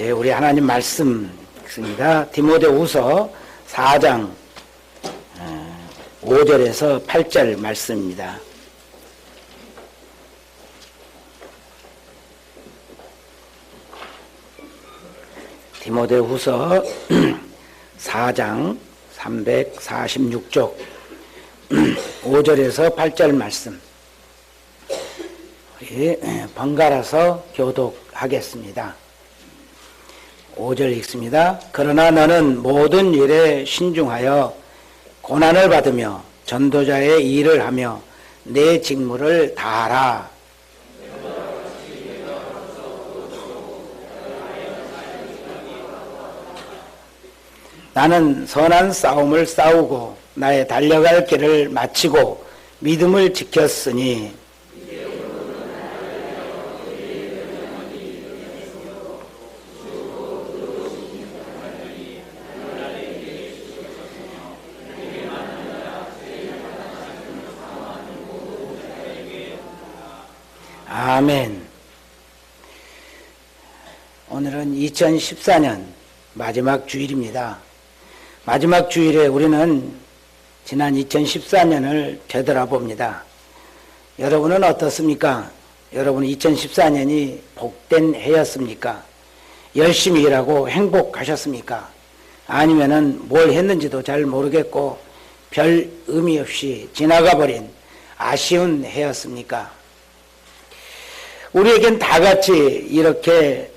이제 우리 하나님 말씀 있습니다. 디모데후서 4장 5절에서 8절 말씀입니다. 디모데후서 4장 346쪽 5절에서 8절 말씀 번갈아서 교독하겠습니다. 5절 읽습니다. 그러나 너는 모든 일에 신중하여 고난을 받으며 전도자의 일을 하며 내 직무를 다하라. 나는 선한 싸움을 싸우고 나의 달려갈 길을 마치고 믿음을 지켰으니 아멘. 오늘은 2014년 마지막 주일입니다. 마지막 주일에 우리는 지난 2014년을 되돌아봅니다. 여러분은 어떻습니까? 여러분 2014년이 복된 해였습니까? 열심히 일하고 행복하셨습니까? 아니면은 뭘 했는지도 잘 모르겠고 별 의미 없이 지나가 버린 아쉬운 해였습니까? 우리에겐 다 같이 이렇게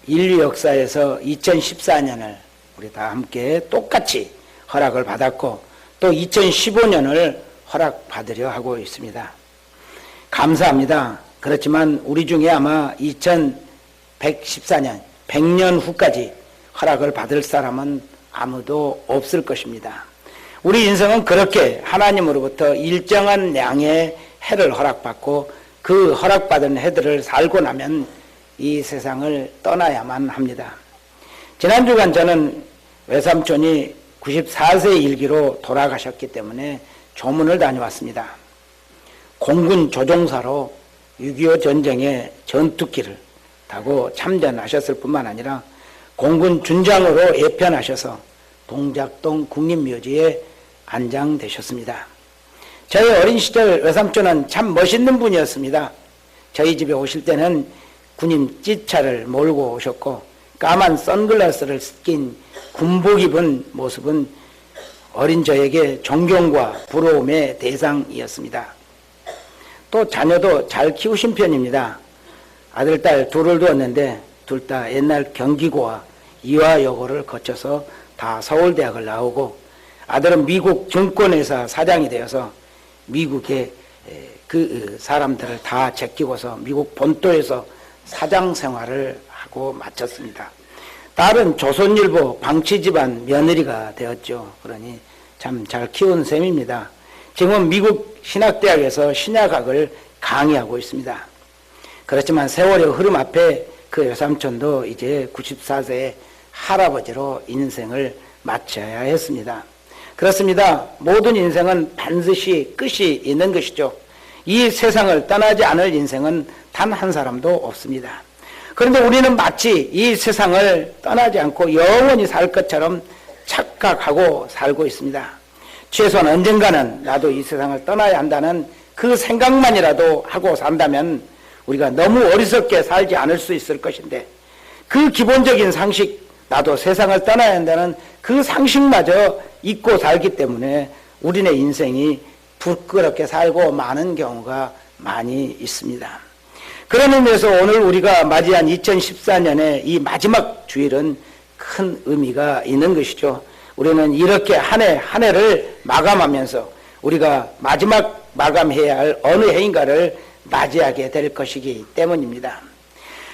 인류 역사에서 2014년을 우리 다 함께 똑같이 허락을 받았고 또 2015년을 허락받으려 하고 있습니다. 감사합니다. 그렇지만 우리 중에 아마 2114년 100년 후까지 허락을 받을 사람은 아무도 없을 것입니다. 우리 인생은 그렇게 하나님으로부터 일정한 양의 해를 허락받고 그 허락받은 해들을 살고 나면 이 세상을 떠나야만 합니다. 지난 주간 저는 외삼촌이 94세 일기로 돌아가셨기 때문에 조문을 다녀왔습니다. 공군 조종사로 6.25 전쟁의 전투기를 타고 참전하셨을 뿐만 아니라 공군 준장으로 예편하셔서 동작동 국립묘지에 안장되셨습니다. 저희 어린 시절 외삼촌은 참 멋있는 분이었습니다. 저희 집에 오실 때는 군인 찌차를 몰고 오셨고 까만 선글라스를 낀 군복 입은 모습은 어린 저에게 존경과 부러움의 대상이었습니다. 또 자녀도 잘 키우신 편입니다. 아들, 딸 둘을 두었는데 둘 다 옛날 경기고와 이화여고를 거쳐서 다 서울대학을 나오고 아들은 미국 증권회사 사장이 되어서 미국의 그 사람들을 다 제끼고서 미국 본토에서 사장 생활을 하고 마쳤습니다. 딸은 조선일보 방치집안 며느리가 되었죠. 그러니 참 잘 키운 셈입니다. 지금은 미국 신학대학에서 신약학을 강의하고 있습니다. 그렇지만 세월의 흐름 앞에 그 외삼촌도 이제 94세의 할아버지로 인생을 마쳐야 했습니다. 그렇습니다. 모든 인생은 반드시 끝이 있는 것이죠. 이 세상을 떠나지 않을 인생은 단 한 사람도 없습니다. 그런데 우리는 마치 이 세상을 떠나지 않고 영원히 살 것처럼 착각하고 살고 있습니다. 최소한 언젠가는 나도 이 세상을 떠나야 한다는 그 생각만이라도 하고 산다면 우리가 너무 어리석게 살지 않을 수 있을 것인데 그 기본적인 상식, 나도 세상을 떠나야 한다는 그 상식마저 잊고 살기 때문에 우리네 인생이 부끄럽게 살고 많은 경우가 많이 있습니다. 그런 의미에서 오늘 우리가 맞이한 2014년의 이 마지막 주일은 큰 의미가 있는 것이죠. 우리는 이렇게 한 해 한 해를 마감하면서 우리가 마지막 마감해야 할 어느 해인가를 맞이하게 될 것이기 때문입니다.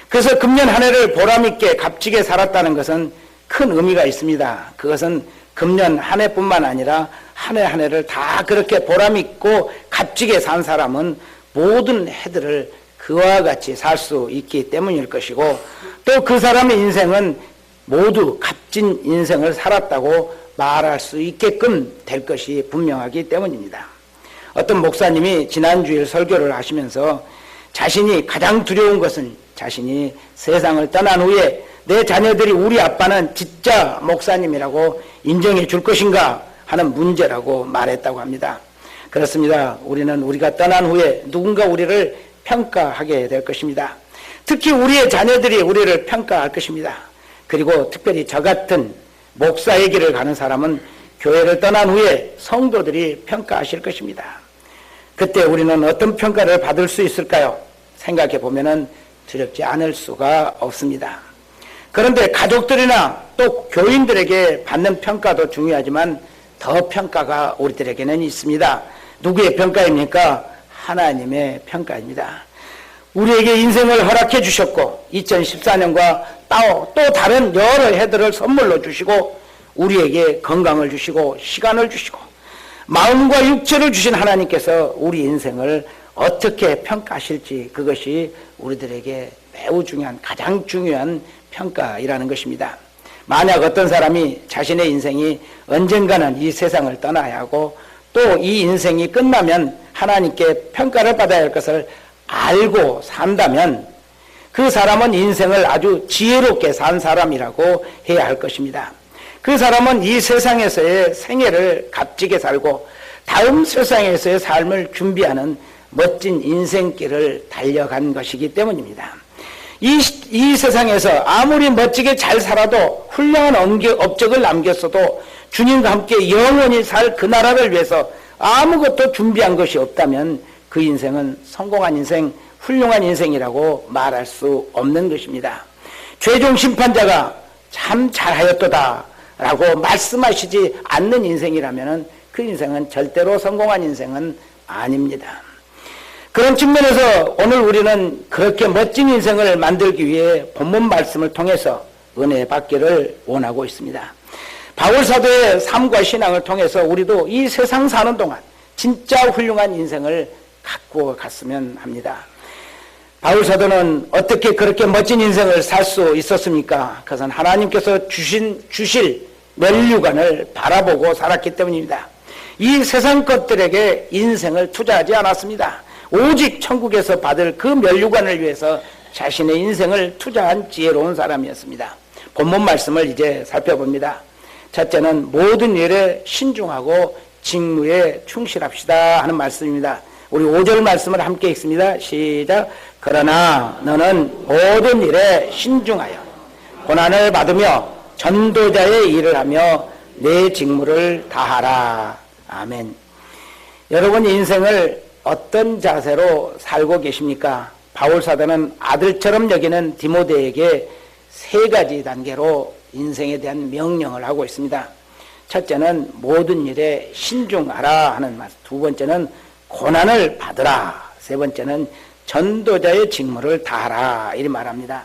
그래서 금년 한 해를 보람있게 값지게 살았다는 것은 큰 의미가 있습니다. 그것은 금년 한 해뿐만 아니라 한 해 한 해를 다 그렇게 보람있고 값지게 산 사람은 모든 해들을 그와 같이 살 수 있기 때문일 것이고 또 그 사람의 인생은 모두 값진 인생을 살았다고 말할 수 있게끔 될 것이 분명하기 때문입니다. 어떤 목사님이 지난주일 설교를 하시면서 자신이 가장 두려운 것은 자신이 세상을 떠난 후에 내 자녀들이 우리 아빠는 진짜 목사님이라고 인정해 줄 것인가 하는 문제라고 말했다고 합니다. 그렇습니다. 우리는 우리가 떠난 후에 누군가 우리를 평가하게 될 것입니다. 특히 우리의 자녀들이 우리를 평가할 것입니다. 그리고 특별히 저 같은 목사의 길을 가는 사람은 교회를 떠난 후에 성도들이 평가하실 것입니다. 그때 우리는 어떤 평가를 받을 수 있을까요? 생각해 보면은 두렵지 않을 수가 없습니다. 그런데 가족들이나 또 교인들에게 받는 평가도 중요하지만 더 평가가 우리들에게는 있습니다. 누구의 평가입니까? 하나님의 평가입니다. 우리에게 인생을 허락해 주셨고 2014년과 또 다른 여러 해들을 선물로 주시고 우리에게 건강을 주시고 시간을 주시고 마음과 육체를 주신 하나님께서 우리 인생을 어떻게 평가하실지 그것이 우리들에게 매우 중요한 가장 중요한 평가이라는 것입니다. 만약 어떤 사람이 자신의 인생이 언젠가는 이 세상을 떠나야 하고 또 이 인생이 끝나면 하나님께 평가를 받아야 할 것을 알고 산다면 그 사람은 인생을 아주 지혜롭게 산 사람이라고 해야 할 것입니다. 그 사람은 이 세상에서의 생애를 값지게 살고 다음 세상에서의 삶을 준비하는 멋진 인생길을 달려간 것이기 때문입니다. 이 세상에서 아무리 멋지게 잘 살아도 훌륭한 업적을 남겼어도 주님과 함께 영원히 살 그 나라를 위해서 아무것도 준비한 것이 없다면 그 인생은 성공한 인생, 훌륭한 인생이라고 말할 수 없는 것입니다. 최종 심판자가 참 잘하였도다 라고 말씀하시지 않는 인생이라면 그 인생은 절대로 성공한 인생은 아닙니다. 그런 측면에서 오늘 우리는 그렇게 멋진 인생을 만들기 위해 본문 말씀을 통해서 은혜 받기를 원하고 있습니다. 바울 사도의 삶과 신앙을 통해서 우리도 이 세상 사는 동안 진짜 훌륭한 인생을 갖고 갔으면 합니다. 바울 사도는 어떻게 그렇게 멋진 인생을 살 수 있었습니까? 그것은 하나님께서 주실 면류관을 바라보고 살았기 때문입니다. 이 세상 것들에게 인생을 투자하지 않았습니다. 오직 천국에서 받을 그 면류관을 위해서 자신의 인생을 투자한 지혜로운 사람이었습니다. 본문 말씀을 이제 살펴봅니다. 첫째는 모든 일에 신중하고 직무에 충실합시다 하는 말씀입니다. 우리 5절 말씀을 함께 읽습니다. 시작. 그러나 너는 모든 일에 신중하여 고난을 받으며 전도자의 일을 하며 내 직무를 다하라. 아멘. 여러분 인생을 어떤 자세로 살고 계십니까? 바울 사도는 아들처럼 여기는 디모데에게 3가지 단계로 인생에 대한 명령을 하고 있습니다. 첫째는 모든 일에 신중하라 하는 말씀, 두 번째는 고난을 받으라, 세 번째는 전도자의 직무를 다하라 이렇게 말합니다.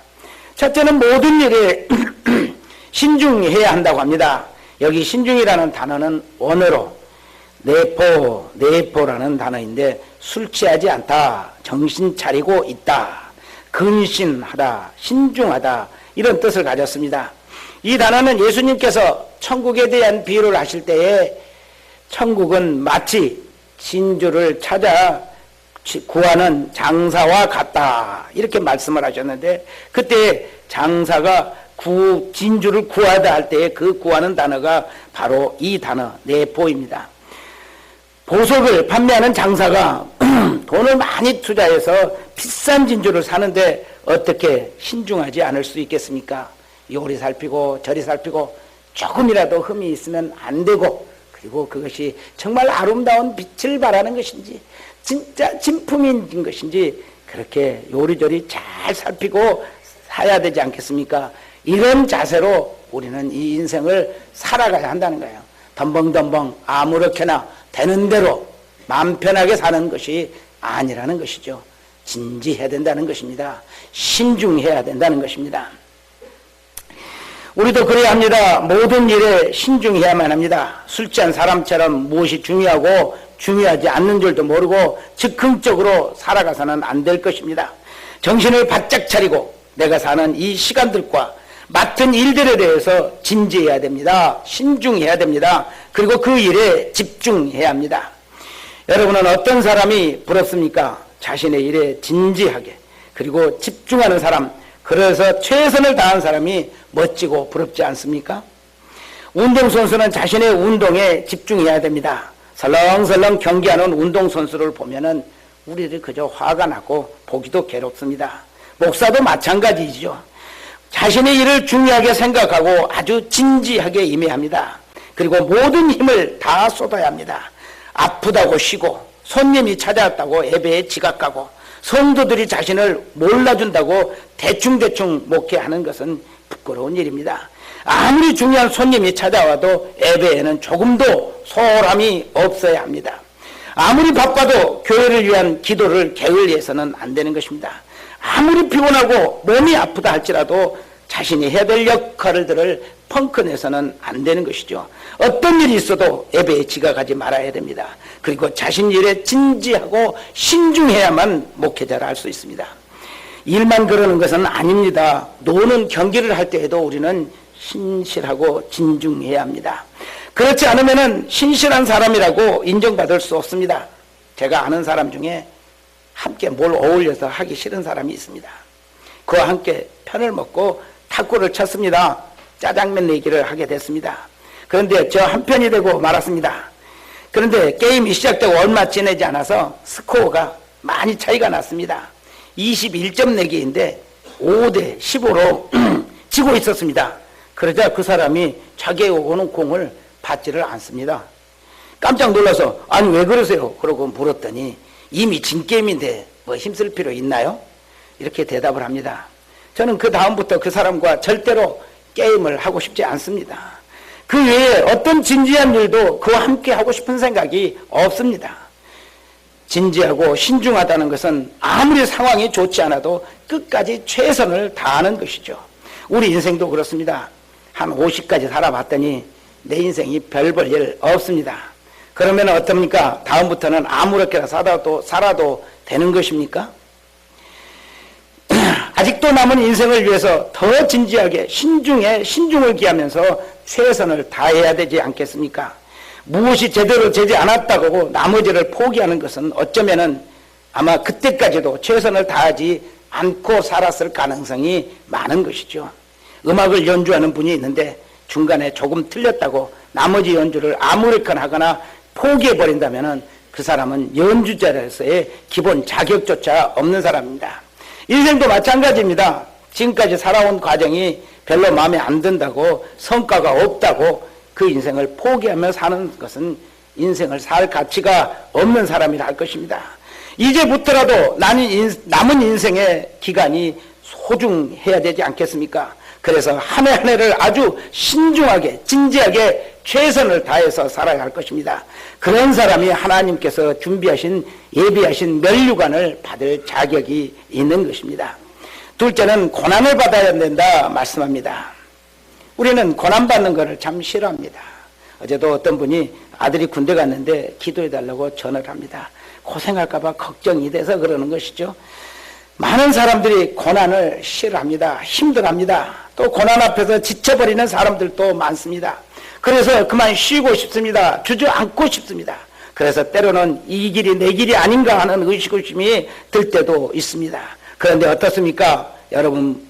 첫째는 모든 일에 신중해야 한다고 합니다. 여기 신중이라는 단어는 원어로 내포라는 단어인데 술 취하지 않다, 정신 차리고 있다, 근신하다, 신중하다 이런 뜻을 가졌습니다. 이 단어는 예수님께서 천국에 대한 비유를 하실 때에 천국은 마치 진주를 찾아 구하는 장사와 같다 이렇게 말씀을 하셨는데 그때 장사가 진주를 구하다 할 때에 그 구하는 단어가 바로 이 단어 내포입니다. 보석을 판매하는 장사가 돈을 많이 투자해서 비싼 진주를 사는데 어떻게 신중하지 않을 수 있겠습니까? 요리 살피고 저리 살피고 조금이라도 흠이 있으면 안 되고 그리고 그것이 정말 아름다운 빛을 발하는 것인지 진짜 진품인 것인지 그렇게 요리조리 잘 살피고 사야 되지 않겠습니까? 이런 자세로 우리는 이 인생을 살아가야 한다는 거예요. 덤벙덤벙 아무렇게나 되는 대로 마음 편하게 사는 것이 아니라는 것이죠. 진지해야 된다는 것입니다. 신중해야 된다는 것입니다. 우리도 그래야 합니다. 모든 일에 신중해야만 합니다. 술 취한 사람처럼 무엇이 중요하고 중요하지 않는 줄도 모르고 즉흥적으로 살아가서는 안 될 것입니다. 정신을 바짝 차리고 내가 사는 이 시간들과 맡은 일들에 대해서 진지해야 됩니다. 신중해야 됩니다. 그리고 그 일에 집중해야 합니다. 여러분은 어떤 사람이 부럽습니까? 자신의 일에 진지하게 그리고 집중하는 사람, 그래서 최선을 다한 사람이 멋지고 부럽지 않습니까? 운동선수는 자신의 운동에 집중해야 됩니다. 설렁설렁 경기하는 운동선수를 보면은 우리들이 그저 화가 나고 보기도 괴롭습니다. 목사도 마찬가지죠. 자신의 일을 중요하게 생각하고 아주 진지하게 임해야 합니다. 그리고 모든 힘을 다 쏟아야 합니다. 아프다고 쉬고 손님이 찾아왔다고 예배에 지각하고 성도들이 자신을 몰라준다고 대충대충 목회하는 것은 부끄러운 일입니다. 아무리 중요한 손님이 찾아와도 예배에는 조금도 소홀함이 없어야 합니다. 아무리 바빠도 교회를 위한 기도를 게을리해서는 안 되는 것입니다. 아무리 피곤하고 몸이 아프다 할지라도 자신이 해야 될 역할들을 펑크내서는 안 되는 것이죠. 어떤 일이 있어도 예배에 지각하지 말아야 됩니다. 그리고 자신 일에 진지하고 신중해야만 목회자를 할 수 있습니다. 일만 그러는 것은 아닙니다. 노는 경기를 할 때에도 우리는 신실하고 진중해야 합니다. 그렇지 않으면 신실한 사람이라고 인정받을 수 없습니다. 제가 아는 사람 중에 함께 뭘 어울려서 하기 싫은 사람이 있습니다. 그와 함께 편을 먹고 탁구를 쳤습니다. 짜장면 내기를 하게 됐습니다. 그런데 저 한편이 되고 말았습니다. 그런데 게임이 시작되고 얼마 지나지 않아서 스코어가 많이 차이가 났습니다. 21점 내기인데 5대 15로 지고 있었습니다. 그러자 그 사람이 자기에게 오는 공을 받지를 않습니다. 깜짝 놀라서 아니 왜 그러세요? 그러고 물었더니 이미 진 게임인데 뭐 힘쓸 필요 있나요? 이렇게 대답을 합니다. 저는 그 다음부터 그 사람과 절대로 게임을 하고 싶지 않습니다. 그 외에 어떤 진지한 일도 그와 함께 하고 싶은 생각이 없습니다. 진지하고 신중하다는 것은 아무리 상황이 좋지 않아도 끝까지 최선을 다하는 것이죠. 우리 인생도 그렇습니다. 한 50까지 살아봤더니 내 인생이 별 볼 일 없습니다. 그러면 어떻습니까? 다음부터는 아무렇게나 살아도 되는 것입니까? 아직도 남은 인생을 위해서 더 진지하게 신중을 기하면서 최선을 다해야 되지 않겠습니까? 무엇이 제대로 되지 않았다고 나머지를 포기하는 것은 어쩌면은 아마 그때까지도 최선을 다하지 않고 살았을 가능성이 많은 것이죠. 음악을 연주하는 분이 있는데 중간에 조금 틀렸다고 나머지 연주를 아무렇게나 하거나 포기해버린다면은 그 사람은 연주자로서의 기본 자격조차 없는 사람입니다. 인생도 마찬가지입니다. 지금까지 살아온 과정이 별로 마음에 안 든다고 성과가 없다고 그 인생을 포기하며 사는 것은 인생을 살 가치가 없는 사람이라 할 것입니다. 이제부터라도 남은 인생의 기간이 소중해야 되지 않겠습니까? 그래서 한 해 한 해를 아주 신중하게 진지하게 최선을 다해서 살아야 할 것입니다. 그런 사람이 하나님께서 준비하신 예비하신 면류관을 받을 자격이 있는 것입니다. 둘째는 고난을 받아야 된다 말씀합니다. 우리는 고난받는 것을 참 싫어합니다. 어제도 어떤 분이 아들이 군대 갔는데 기도해달라고 전화를 합니다. 고생할까 봐 걱정이 돼서 그러는 것이죠. 많은 사람들이 고난을 싫어합니다. 힘들어합니다. 또 고난 앞에서 지쳐버리는 사람들도 많습니다. 그래서 그만 쉬고 싶습니다. 주저앉고 싶습니다. 그래서 때로는 이 길이 내 길이 아닌가 하는 의식심이 들 때도 있습니다. 그런데 어떻습니까? 여러분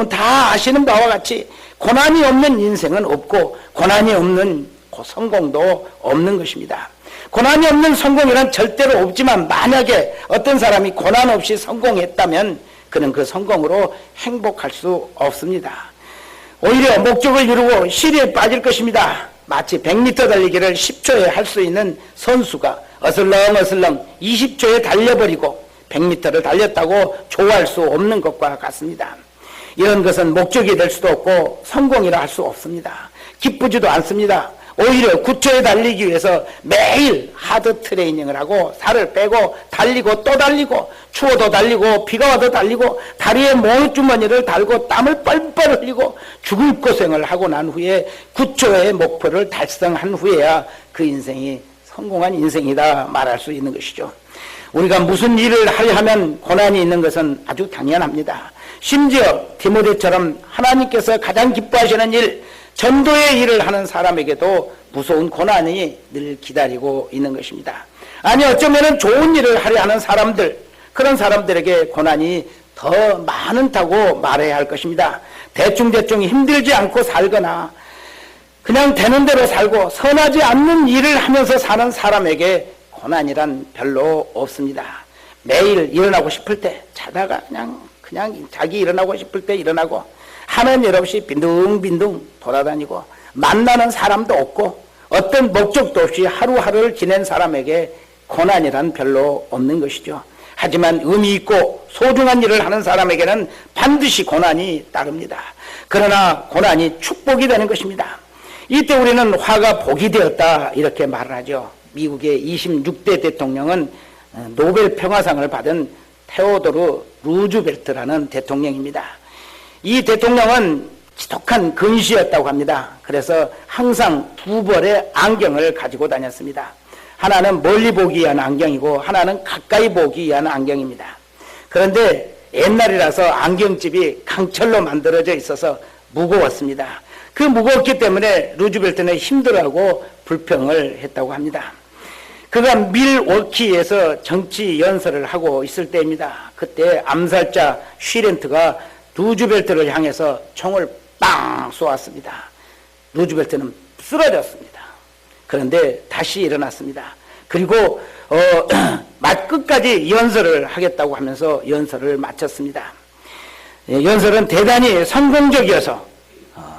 다 아시는 바와 같이 고난이 없는 인생은 없고 고난이 없는 성공도 없는 것입니다. 고난이 없는 성공이란 절대로 없지만 만약에 어떤 사람이 고난 없이 성공했다면 그는 그 성공으로 행복할 수 없습니다. 오히려 목적을 이루고 시리에 빠질 것입니다. 마치 100m 달리기를 10초에 할 수 있는 선수가 어슬렁어슬렁 20초에 달려버리고 100m를 달렸다고 좋아할 수 없는 것과 같습니다. 이런 것은 목적이 될 수도 없고 성공이라 할 수 없습니다. 기쁘지도 않습니다. 오히려 9초에 달리기 위해서 매일 하드 트레이닝을 하고 살을 빼고 달리고 또 달리고 추워도 달리고 비가 와도 달리고 다리에 모주머니를 달고 땀을 뻘뻘 흘리고 죽을 고생을 하고 난 후에 9초의 목표를 달성한 후에야 그 인생이 성공한 인생이다 말할 수 있는 것이죠. 우리가 무슨 일을 하려 하면 고난이 있는 것은 아주 당연합니다. 심지어 디모데처럼 하나님께서 가장 기뻐하시는 일, 전도의 일을 하는 사람에게도 무서운 고난이 늘 기다리고 있는 것입니다. 아니 어쩌면 좋은 일을 하려 하는 사람들, 그런 사람들에게 고난이 더 많다고 말해야 할 것입니다. 대충대충 힘들지 않고 살거나 그냥 되는 대로 살고 선하지 않는 일을 하면서 사는 사람에게 고난이란 별로 없습니다. 매일 일어나고 싶을 때 자다가 그냥 자기 일어나고 싶을 때 일어나고 하는 일 없이 빈둥빈둥 돌아다니고 만나는 사람도 없고 어떤 목적도 없이 하루하루를 지낸 사람에게 고난이란 별로 없는 것이죠. 하지만 의미 있고 소중한 일을 하는 사람에게는 반드시 고난이 따릅니다. 그러나 고난이 축복이 되는 것입니다. 이때 우리는 화가 복이 되었다 이렇게 말을 하죠. 미국의 26대 대통령은 노벨 평화상을 받은 테오도르 루즈벨트라는 대통령입니다. 이 대통령은 지독한 근시였다고 합니다. 그래서 항상 두 벌의 안경을 가지고 다녔습니다. 하나는 멀리 보기 위한 안경이고 하나는 가까이 보기 위한 안경입니다. 그런데 옛날이라서 안경집이 강철로 만들어져 있어서 무거웠습니다. 그 무거웠기 때문에 루즈벨트는 힘들어하고 불평을 했다고 합니다. 그가 밀워키에서 정치 연설을 하고 있을 때입니다. 그때 암살자 쉬렌트가 루즈벨트를 향해서 총을 빵 쏘았습니다. 루즈벨트는 쓰러졌습니다. 그런데 다시 일어났습니다. 그리고 끝까지 연설을 하겠다고 하면서 연설을 마쳤습니다. 연설은 대단히 성공적이어서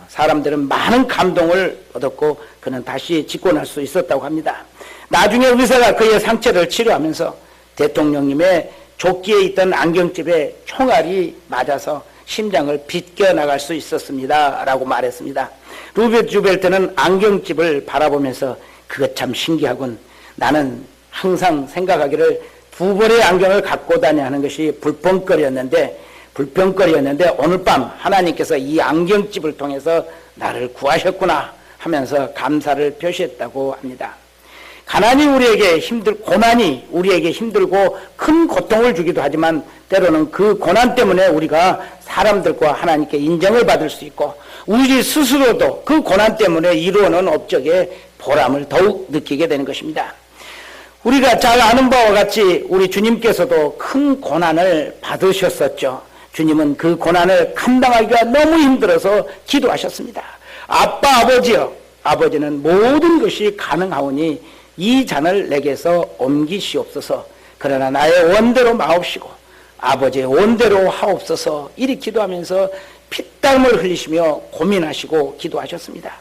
사람들은 많은 감동을 얻었고 그는 다시 집권할 수 있었다고 합니다. 나중에 의사가 그의 상처를 치료하면서 대통령님의 조끼에 있던 안경집에 총알이 맞아서 심장을 빗겨나갈 수 있었습니다 라고 말했습니다. 루즈벨트는 안경집을 바라보면서 그것 참 신기하군. 나는 항상 생각하기를 두 벌의 안경을 갖고 다녀야 하는 것이 불평거리였는데 오늘 밤 하나님께서 이 안경집을 통해서 나를 구하셨구나 하면서 감사를 표시했다고 합니다. 고난이 우리에게 힘들고 큰 고통을 주기도 하지만 때로는 그 고난 때문에 우리가 사람들과 하나님께 인정을 받을 수 있고 우리 스스로도 그 고난 때문에 이루어놓은 업적의 보람을 더욱 느끼게 되는 것입니다. 우리가 잘 아는 바와 같이 우리 주님께서도 큰 고난을 받으셨었죠. 주님은 그 고난을 감당하기가 너무 힘들어서 기도하셨습니다. 아버지여, 아버지는 모든 것이 가능하오니 이 잔을 내게서 옮기시옵소서. 그러나 나의 원대로 마옵시고 아버지의 원대로 하옵소서. 이리 기도하면서 피땀을 흘리시며 고민하시고 기도하셨습니다.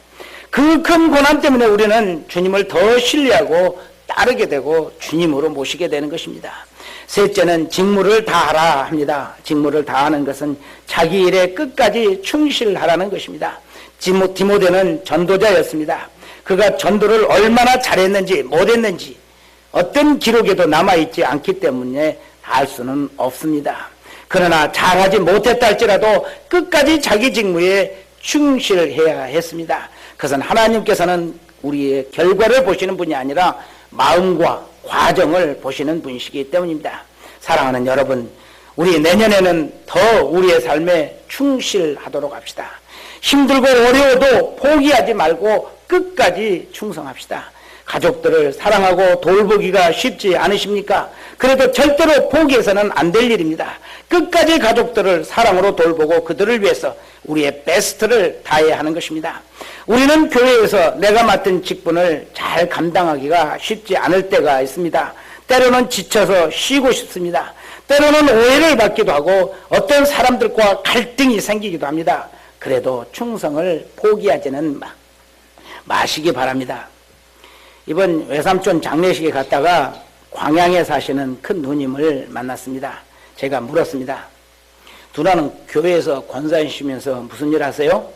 그 큰 고난 때문에 우리는 주님을 더 신뢰하고 따르게 되고 주님으로 모시게 되는 것입니다. 셋째는 직무를 다하라 합니다. 직무를 다하는 것은 자기 일에 끝까지 충실하라는 것입니다. 디모데는 전도자였습니다. 그가 전도를 얼마나 잘했는지 못했는지 어떤 기록에도 남아있지 않기 때문에 알 수는 없습니다. 그러나 잘하지 못했다 할지라도 끝까지 자기 직무에 충실해야 했습니다. 그것은 하나님께서는 우리의 결과를 보시는 분이 아니라 마음과 과정을 보시는 분이시기 때문입니다. 사랑하는 여러분, 우리 내년에는 더 우리의 삶에 충실하도록 합시다. 힘들고 어려워도 포기하지 말고 끝까지 충성합시다. 가족들을 사랑하고 돌보기가 쉽지 않으십니까? 그래도 절대로 포기해서는 안 될 일입니다. 끝까지 가족들을 사랑으로 돌보고 그들을 위해서 우리의 베스트를 다해야 하는 것입니다. 우리는 교회에서 내가 맡은 직분을 잘 감당하기가 쉽지 않을 때가 있습니다. 때로는 지쳐서 쉬고 싶습니다. 때로는 오해를 받기도 하고 어떤 사람들과 갈등이 생기기도 합니다. 그래도 충성을 포기하지는 마시기 바랍니다. 이번 외삼촌 장례식에 갔다가 광양에 사시는 큰 누님을 만났습니다. 제가 물었습니다. 누나는 교회에서 권사이시면서 무슨 일 하세요?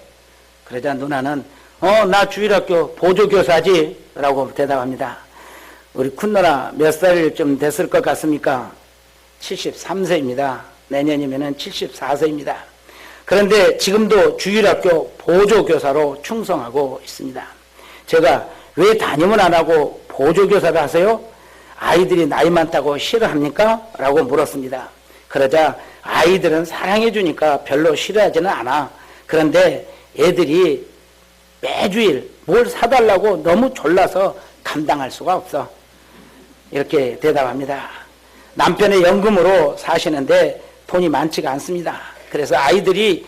그러자 누나는 나 주일학교 보조교사지 라고 대답합니다. 우리 큰누나 몇 살쯤 됐을 것 같습니까? 73세입니다. 내년이면 74세입니다. 그런데 지금도 주일학교 보조교사로 충성하고 있습니다. 제가 왜 담임은 안 하고 보조교사를 하세요? 아이들이 나이 많다고 싫어합니까? 라고 물었습니다. 그러자 아이들은 사랑해 주니까 별로 싫어하지는 않아. 그런데 애들이 매주일 뭘 사달라고 너무 졸라서 감당할 수가 없어. 이렇게 대답합니다. 남편의 연금으로 사시는데 돈이 많지가 않습니다. 그래서 아이들이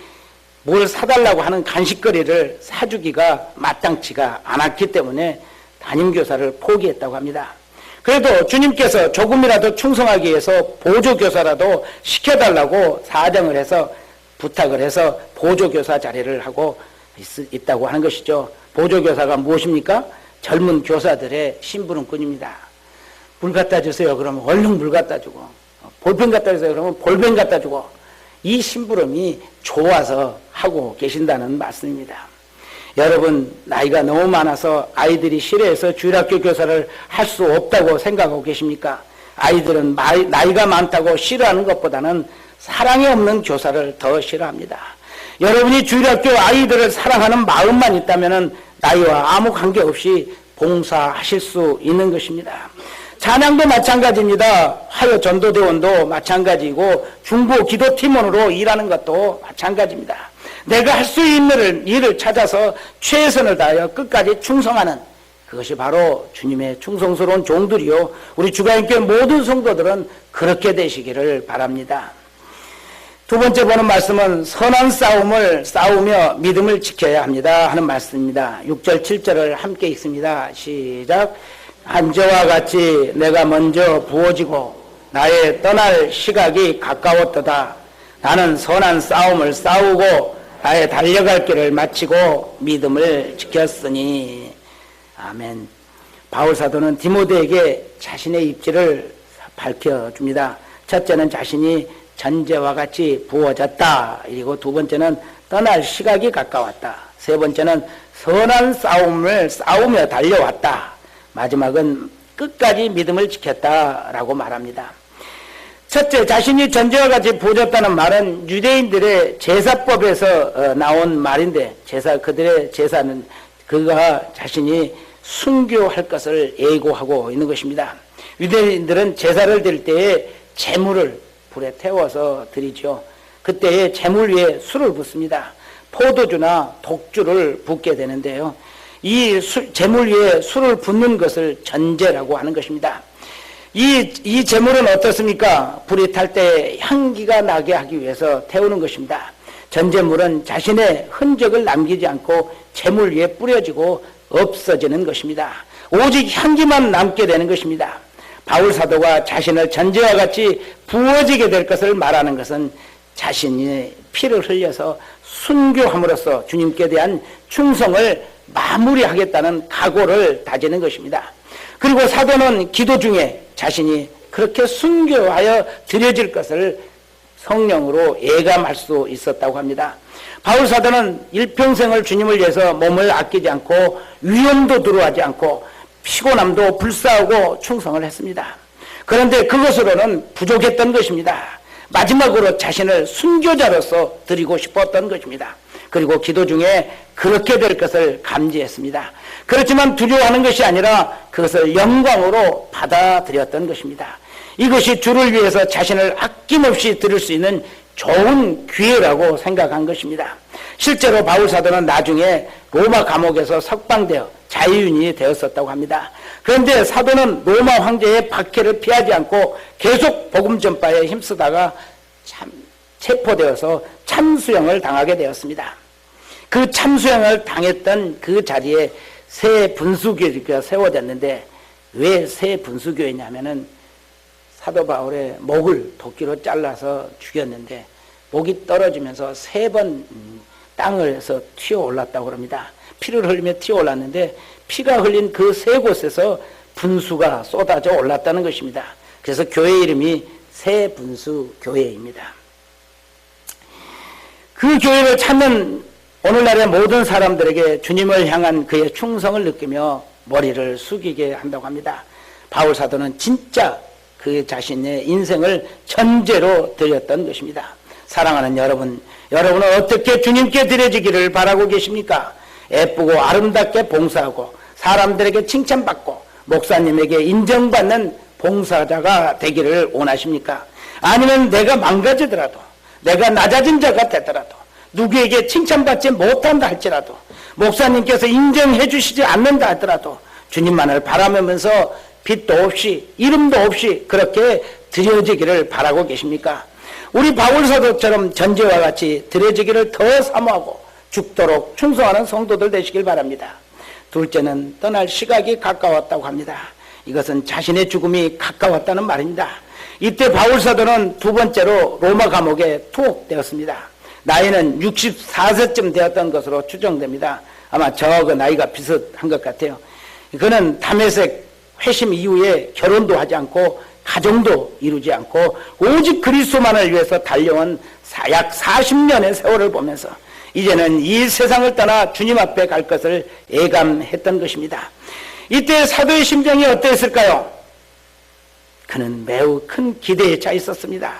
뭘 사달라고 하는 간식거리를 사주기가 마땅치가 않았기 때문에 담임교사를 포기했다고 합니다. 그래도 주님께서 조금이라도 충성하기 위해서 보조교사라도 시켜달라고 사정을 해서 부탁을 해서 보조교사 자리를 하고 있다고 하는 것이죠. 보조교사가 무엇입니까? 젊은 교사들의 심부름꾼입니다. 물 갖다 주세요. 그러면 얼른 물 갖다 주고, 볼펜 갖다 주세요. 그러면 볼펜 갖다 주고, 이 심부름이 좋아서 하고 계신다는 말씀입니다. 여러분, 나이가 너무 많아서 아이들이 싫어해서 주일학교 교사를 할 수 없다고 생각하고 계십니까? 아이들은 나이가 많다고 싫어하는 것보다는 사랑이 없는 교사를 더 싫어합니다. 여러분이 주일학교 아이들을 사랑하는 마음만 있다면 나이와 아무 관계없이 봉사하실 수 있는 것입니다. 찬양도 마찬가지입니다. 화요 전도대원도 마찬가지고 중보 기도팀원으로 일하는 것도 마찬가지입니다. 내가 할 수 있는 일을 찾아서 최선을 다하여 끝까지 충성하는, 그것이 바로 주님의 충성스러운 종들이요, 우리 주가인교회 모든 성도들은 그렇게 되시기를 바랍니다. 두 번째 보는 말씀은 선한 싸움을 싸우며 믿음을 지켜야 합니다 하는 말씀입니다. 6절 7절을 함께 읽습니다. 시작. 한저와 같이 내가 먼저 부어지고 나의 떠날 시각이 가까웠도다. 나는 선한 싸움을 싸우고 나의 달려갈 길을 마치고 믿음을 지켰으니. 아멘. 바울 사도는 디모데에게 자신의 입지를 밝혀줍니다. 첫째는 자신이 전제와 같이 부어졌다. 그리고 두 번째는 떠날 시각이 가까웠다. 세 번째는 선한 싸움을 싸우며 달려왔다. 마지막은 끝까지 믿음을 지켰다라고 말합니다. 첫째, 자신이 전제와 같이 부어졌다는 말은 유대인들의 제사법에서 나온 말인데, 그들의 제사는 그가 자신이 순교할 것을 예고하고 있는 것입니다. 유대인들은 제사를 드릴 때에 제물을 불에 태워서 드리죠. 그때에 제물 위에 술을 붓습니다. 포도주나 독주를 붓게 되는데요. 이 제물 위에 술을 붓는 것을 전제라고 하는 것입니다. 이 제물은 어떻습니까? 불이 탈 때 향기가 나게 하기 위해서 태우는 것입니다. 전제물은 자신의 흔적을 남기지 않고 제물 위에 뿌려지고 없어지는 것입니다. 오직 향기만 남게 되는 것입니다. 바울 사도가 자신을 전제와 같이 부어지게 될 것을 말하는 것은 자신이 피를 흘려서 순교함으로써 주님께 대한 충성을 마무리하겠다는 각오를 다지는 것입니다. 그리고 사도는 기도 중에 자신이 그렇게 순교하여 드려질 것을 성령으로 예감할 수 있었다고 합니다. 바울 사도는 일평생을 주님을 위해서 몸을 아끼지 않고 위험도 두려워하지 않고 피곤함도 불사하고 충성을 했습니다. 그런데 그것으로는 부족했던 것입니다. 마지막으로 자신을 순교자로서 드리고 싶었던 것입니다. 그리고 기도 중에 그렇게 될 것을 감지했습니다. 그렇지만 두려워하는 것이 아니라 그것을 영광으로 받아들였던 것입니다. 이것이 주를 위해서 자신을 아낌없이 드릴 수 있는 좋은 기회라고 생각한 것입니다. 실제로 바울 사도는 나중에 로마 감옥에서 석방되어 자유인이 되었었다고 합니다. 그런데 사도는 로마 황제의 박해를 피하지 않고 계속 복음 전파에 힘쓰다가 체포되어서 참수형을 당하게 되었습니다. 그 참수형을 당했던 그 자리에 새 분수교회가 세워졌는데, 왜 새 분수교회냐면은 사도 바울의 목을 도끼로 잘라서 죽였는데 목이 떨어지면서 3번 땅에서 튀어 올랐다고 합니다. 피를 흘리며 튀어 올랐는데 피가 흘린 그 3곳에서 분수가 쏟아져 올랐다는 것입니다. 그래서 교회 이름이 새 분수 교회입니다. 그 교회를 찾는 오늘날의 모든 사람들에게 주님을 향한 그의 충성을 느끼며 머리를 숙이게 한다고 합니다. 바울 사도는 진짜 그 자신의 인생을 전제로 드렸던 것입니다. 사랑하는 여러분, 여러분은 어떻게 주님께 드려지기를 바라고 계십니까? 예쁘고 아름답게 봉사하고 사람들에게 칭찬받고 목사님에게 인정받는 봉사자가 되기를 원하십니까? 아니면 내가 망가지더라도, 내가 낮아진 자가 되더라도, 누구에게 칭찬받지 못한다 할지라도, 목사님께서 인정해 주시지 않는다 하더라도 주님만을 바라면서 빛도 없이 이름도 없이 그렇게 드려지기를 바라고 계십니까? 우리 바울 사도처럼 전제와 같이 드려지기를 더 사모하고 죽도록 충성하는 성도들 되시길 바랍니다. 둘째는 떠날 시각이 가까웠다고 합니다. 이것은 자신의 죽음이 가까웠다는 말입니다. 이때 바울 사도는 두 번째로 로마 감옥에 투옥되었습니다. 나이는 64세쯤 되었던 것으로 추정됩니다. 아마 저하고 나이가 비슷한 것 같아요. 그는 다메섹 회심 이후에 결혼도 하지 않고 가정도 이루지 않고 오직 그리스도만을 위해서 달려온 약 40년의 세월을 보면서 이제는 이 세상을 떠나 주님 앞에 갈 것을 예감했던 것입니다. 이때 사도의 심정이 어땠을까요? 그는 매우 큰 기대에 차 있었습니다.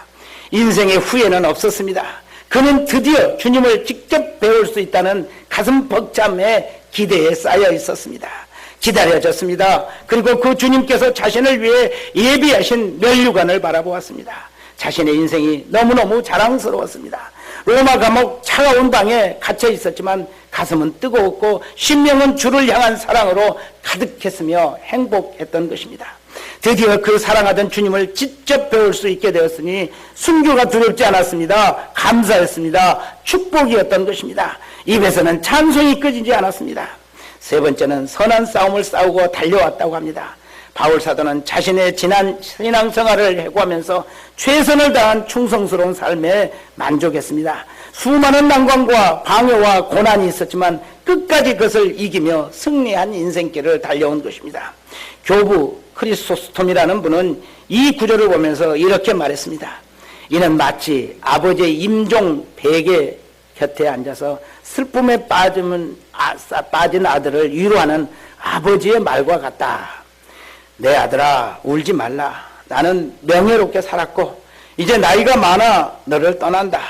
인생의 후회는 없었습니다. 그는 드디어 주님을 직접 배울 수 있다는 가슴 벅참의 기대에 쌓여 있었습니다. 기다려졌습니다. 그리고 그 주님께서 자신을 위해 예비하신 면류관을 바라보았습니다. 자신의 인생이 너무너무 자랑스러웠습니다. 로마 감옥 차가운 방에 갇혀 있었지만 가슴은 뜨거웠고 심령은 주를 향한 사랑으로 가득했으며 행복했던 것입니다. 드디어 그 사랑하던 주님을 직접 배울 수 있게 되었으니 순교가 두렵지 않았습니다. 감사했습니다. 축복이었던 것입니다. 입에서는 찬송이 끊이지 않았습니다. 세 번째는 선한 싸움을 싸우고 달려왔다고 합니다. 바울 사도는 자신의 지난 신앙생활을 해고하면서 최선을 다한 충성스러운 삶에 만족했습니다. 수많은 난관과 방해와 고난이 있었지만 끝까지 그것을 이기며 승리한 인생길을 달려온 것입니다. 교부 크리소스톰이라는 분은 이 구절을 보면서 이렇게 말했습니다. 이는 마치 아버지의 임종 베개 곁에 앉아서 슬픔에 빠진 아들을 위로하는 아버지의 말과 같다. 내 아들아, 울지 말라. 나는 명예롭게 살았고 이제 나이가 많아 너를 떠난다.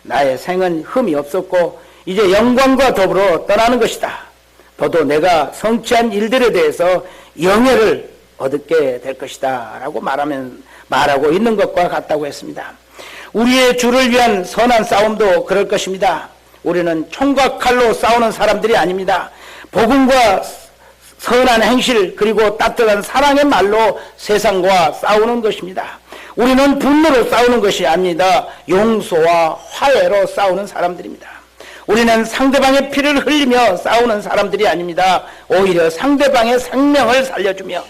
나의 생은 흠이 없었고 이제 영광과 더불어 떠나는 것이다. 너도 내가 성취한 일들에 대해서 영예를 얻게 될 것이다 라고 말하고 있는 것과 같다고 했습니다. 우리의 주를 위한 선한 싸움도 그럴 것입니다. 우리는 총과 칼로 싸우는 사람들이 아닙니다. 복음과 선한 행실 그리고 따뜻한 사랑의 말로 세상과 싸우는 것입니다. 우리는 분노로 싸우는 것이 아닙니다. 용서와 화해로 싸우는 사람들입니다. 우리는 상대방의 피를 흘리며 싸우는 사람들이 아닙니다. 오히려 상대방의 생명을 살려주며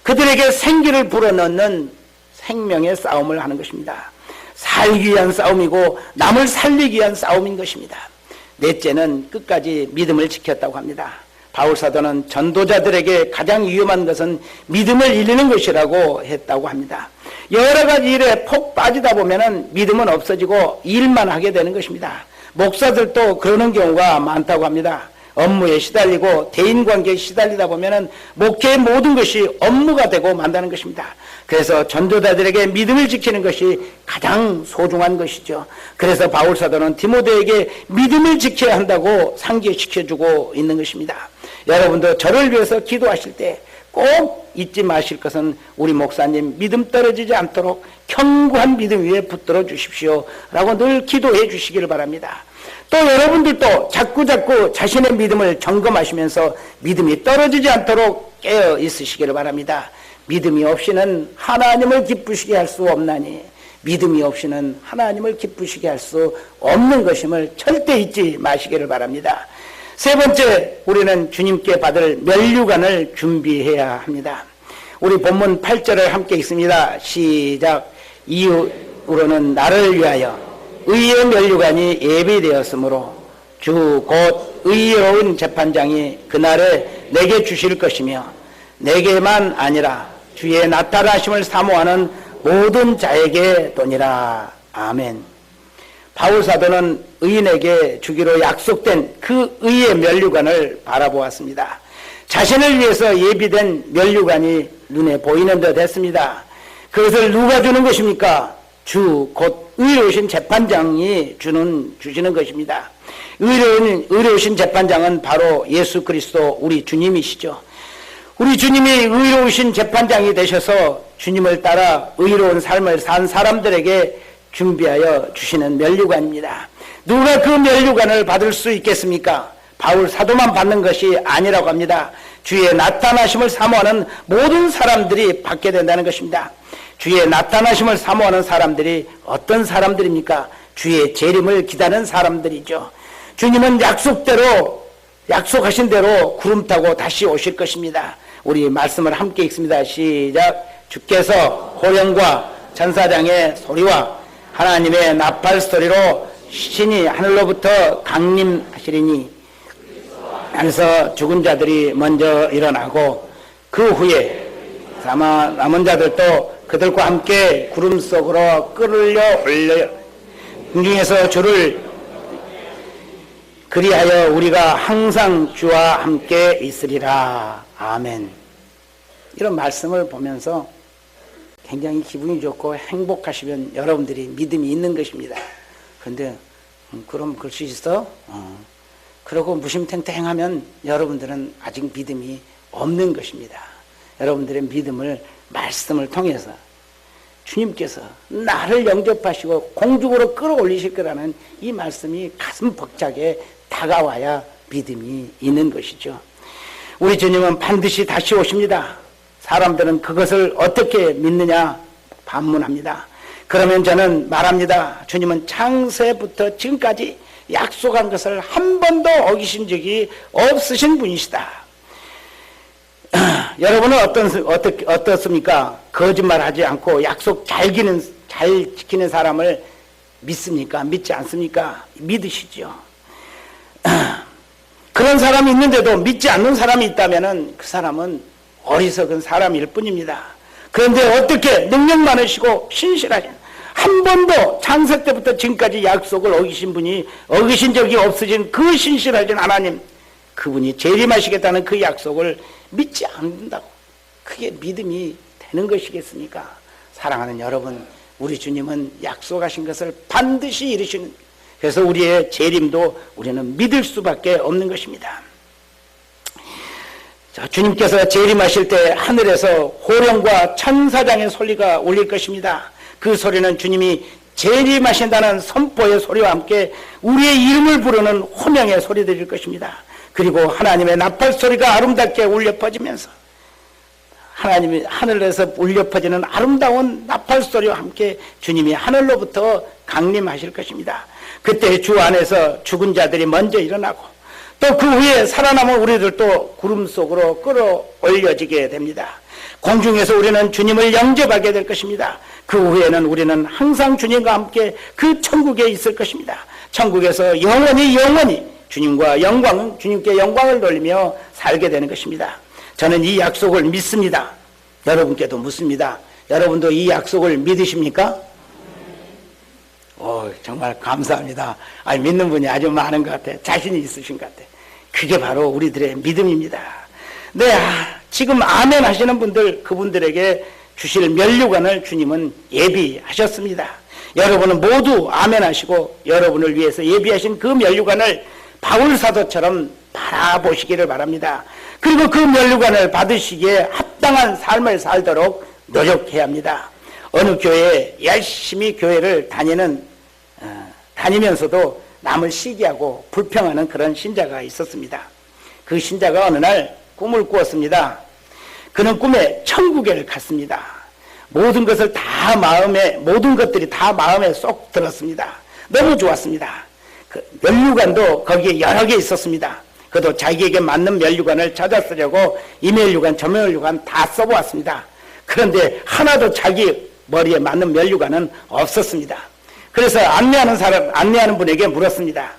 그들에게 생기를 불어넣는 생명의 싸움을 하는 것입니다. 살기 위한 싸움이고 남을 살리기 위한 싸움인 것입니다. 넷째는 끝까지 믿음을 지켰다고 합니다. 바울 사도는 전도자들에게 가장 위험한 것은 믿음을 잃는 것이라고 했다고 합니다. 여러 가지 일에 폭 빠지다 보면은 믿음은 없어지고 일만 하게 되는 것입니다. 목사들도 그러는 경우가 많다고 합니다. 업무에 시달리고 대인관계에 시달리다 보면은 목회의 모든 것이 업무가 되고 만다는 것입니다. 그래서 전도자들에게 믿음을 지키는 것이 가장 소중한 것이죠. 그래서 바울 사도는 디모데에게 믿음을 지켜야 한다고 상기시켜주고 있는 것입니다. 여러분도 저를 위해서 기도하실 때 꼭 잊지 마실 것은 우리 목사님 믿음 떨어지지 않도록 견고한 믿음 위에 붙들어 주십시오 라고 늘 기도해 주시기를 바랍니다. 또 여러분들도 자꾸 자신의 믿음을 점검하시면서 믿음이 떨어지지 않도록 깨어 있으시기를 바랍니다. 믿음이 없이는 하나님을 기쁘시게 할 수 없나니 믿음이 없이는 하나님을 기쁘시게 할 수 없는 것임을 절대 잊지 마시기를 바랍니다. 세 번째, 우리는 주님께 받을 면류관을 준비해야 합니다. 우리 본문 8절을 함께 읽습니다. 시작. 이후로는 나를 위하여 의의 면류관이 예비되었으므로 주 곧 의로운 재판장이 그날에 내게 주실 것이며 내게만 아니라 주의 나타나심을 사모하는 모든 자에게 도니라. 아멘. 바울 사도는 의인에게 주기로 약속된 그 의의 면류관을 바라보았습니다. 자신을 위해서 예비된 면류관이 눈에 보이는 듯 했습니다. 그것을 누가 주는 것입니까? 주 곧 의로우신 재판장이 주시는 것입니다. 의로우신 재판장은 바로 예수 그리스도 우리 주님이시죠. 우리 주님이 의로우신 재판장이 되셔서 주님을 따라 의로운 삶을 산 사람들에게 준비하여 주시는 면류관입니다. 누가 그 면류관을 받을 수 있겠습니까? 바울 사도만 받는 것이 아니라고 합니다. 주의 나타나심을 사모하는 모든 사람들이 받게 된다는 것입니다. 주의 나타나심을 사모하는 사람들이 어떤 사람들입니까? 주의 재림을 기다리는 사람들이죠. 주님은 약속하신 대로 구름 타고 다시 오실 것입니다. 우리 말씀을 함께 읽습니다. 시작. 주께서 호령과 천사장의 소리와 하나님의 나팔 소리로 신이 하늘로부터 강림하시리니, 안에서 죽은 자들이 먼저 일어나고 그 후에 남은 자들도 그들과 함께 구름 속으로 끌려 올려 공중에서 주를 그리하여 우리가 항상 주와 함께 있으리라. 아멘. 이런 말씀을 보면서 굉장히 기분이 좋고 행복하시면 여러분들이 믿음이 있는 것입니다. 그런데 그럼 그럴 수 있어? 그러고 무심탱탱하면 여러분들은 아직 믿음이 없는 것입니다. 여러분들의 믿음을 말씀을 통해서 주님께서 나를 영접하시고 공중으로 끌어올리실 거라는 이 말씀이 가슴 벅차게 다가와야 믿음이 있는 것이죠. 우리 주님은 반드시 다시 오십니다. 사람들은 그것을 어떻게 믿느냐 반문합니다. 그러면 저는 말합니다. 주님은 창세부터 지금까지 약속한 것을 한 번도 어기신 적이 없으신 분이시다. 여러분은 어떻습니까? 거짓말하지 않고 약속 잘 지키는 사람을 믿습니까? 믿지 않습니까? 믿으시죠. 그런 사람이 있는데도 믿지 않는 사람이 있다면 그 사람은 어리석은 사람일 뿐입니다. 그런데 어떻게 능력 많으시고 신실하신, 한 번도 창세 때부터 지금까지 약속을 어기신 적이 없으신 그 신실하신 하나님, 그분이 재림하시겠다는 그 약속을 믿지 않는다고 그게 믿음이 되는 것이겠습니까? 사랑하는 여러분, 우리 주님은 약속하신 것을 반드시 이루시는, 그래서 우리의 재림도 우리는 믿을 수밖에 없는 것입니다. 자, 주님께서 재림하실 때 하늘에서 호령과 천사장의 소리가 울릴 것입니다. 그 소리는 주님이 재림하신다는 선포의 소리와 함께 우리의 이름을 부르는 호명의 소리들일 것입니다. 그리고 하나님의 나팔 소리가 아름답게 울려 퍼지면서 하나님이 하늘에서 울려 퍼지는 아름다운 나팔 소리와 함께 주님이 하늘로부터 강림하실 것입니다. 그때 주 안에서 죽은 자들이 먼저 일어나고 또 그 후에 살아남은 우리들도 구름 속으로 끌어올려지게 됩니다. 공중에서 우리는 주님을 영접하게 될 것입니다. 그 후에는 우리는 항상 주님과 함께 그 천국에 있을 것입니다. 천국에서 영원히 주님께 영광을 돌리며 살게 되는 것입니다. 저는 이 약속을 믿습니다. 여러분께도 묻습니다. 여러분도 이 약속을 믿으십니까? 정말 감사합니다. 믿는 분이 아주 많은 것 같아요. 자신이 있으신 것 같아요. 그게 바로 우리들의 믿음입니다. 네, 지금 아멘 하시는 분들, 그분들에게 주실 면류관을 주님은 예비하셨습니다. 여러분은 모두 아멘 하시고 여러분을 위해서 예비하신 그 면류관을 바울 사도처럼 바라보시기를 바랍니다. 그리고 그 면류관을 받으시기에 합당한 삶을 살도록 노력해야 합니다. 어느 교회에 열심히 교회를 다니면서도 남을 시기하고 불평하는 그런 신자가 있었습니다. 그 신자가 어느 날 꿈을 꾸었습니다. 그는 꿈에 천국에 갔습니다. 모든 것들이 다 마음에 쏙 들었습니다. 너무 좋았습니다. 그 면류관도 거기에 여러 개 있었습니다. 그도 자기에게 맞는 면류관을 찾아 쓰려고 이 면류관 저 면류관 다 써보았습니다. 그런데 하나도 자기 머리에 맞는 면류관은 없었습니다. 그래서 안내하는 분에게 물었습니다.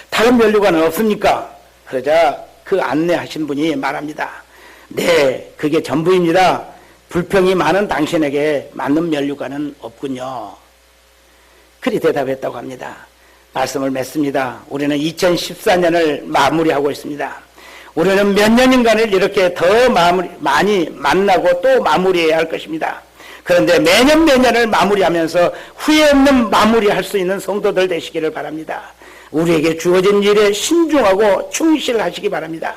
다른 면류관은 없습니까? 그러자 그 안내하신 분이 말합니다. 네, 그게 전부입니다. 불평이 많은 당신에게 맞는 면류관은 없군요. 그리 대답했다고 합니다. 말씀을 맺습니다. 우리는 2014년을 마무리하고 있습니다. 우리는 몇 년인가를 이렇게 더 많이 만나고 또 마무리해야 할 것입니다. 그런데 매년을 마무리하면서 후회 없는 마무리할 수 있는 성도들 되시기를 바랍니다. 우리에게 주어진 일에 신중하고 충실하시기 바랍니다.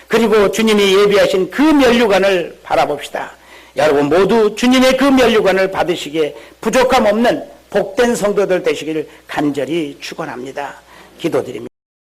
그리고 주님이 예비하신 그 면류관을 바라봅시다. 여러분 모두 주님의 그 면류관을 받으시기에 부족함 없는 복된 성도들 되시기를 간절히 축원합니다. 기도드립니다.